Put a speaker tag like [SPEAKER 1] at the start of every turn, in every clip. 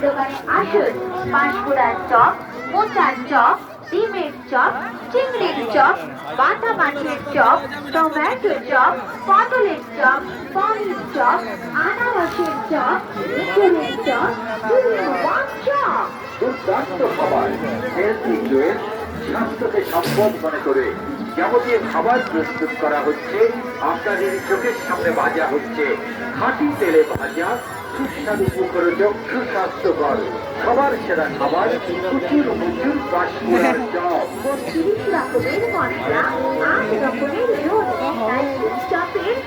[SPEAKER 1] দোকানে আসুন। পাঁশকুড়ার চপ, মোচার চপ, ডিমের চপ, চিংড়ির চপ, বাটা মাছের চপ, টমেটো চপ, পটলের চপ, পনির চপ, আনারসের চপ, ইঁদুরের চপ, চপ।
[SPEAKER 2] দুর্দান্ত খাবার, হেলথি চয়েস, স্বাস্থ্যকে সম্পদ মনে করে যাবতীয় খাবার প্রস্তুত করা হচ্ছে। আপনাদের চোখের সামনে ভাজা হচ্ছে, খাঁটি তেলে ভাজা, সুস্বাদু মুখরোচক, সুস্বাস্থ্যকর সবার সেরা খাবার। প্রচুর প্রচুর পাঁশকুড়ার চপ।
[SPEAKER 1] 30 রকমের মশলা, 8 রকমের রোদ, তাই চপের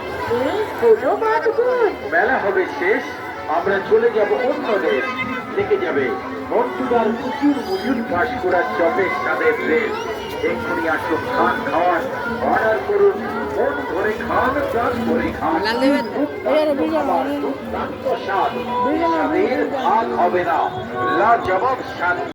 [SPEAKER 1] এই হলো মজবুত।
[SPEAKER 2] মেলা হবে শেষ, আমরা চলে যাব অন্য দেশ। থেকে যাবে বন্ধুরার প্রচুর মজুর পাঁশকুড়ার চপের স্বাদের রেল। এক্ষুনি আসুন, খান, খাওয়ান, অর্ডার করুন, মন ভরে খান, প্রাণ ভরে খান। দুর্দান্ত স্বাদ, স্বাদের ভাগ হবে না, লাজবাব স্বাদ।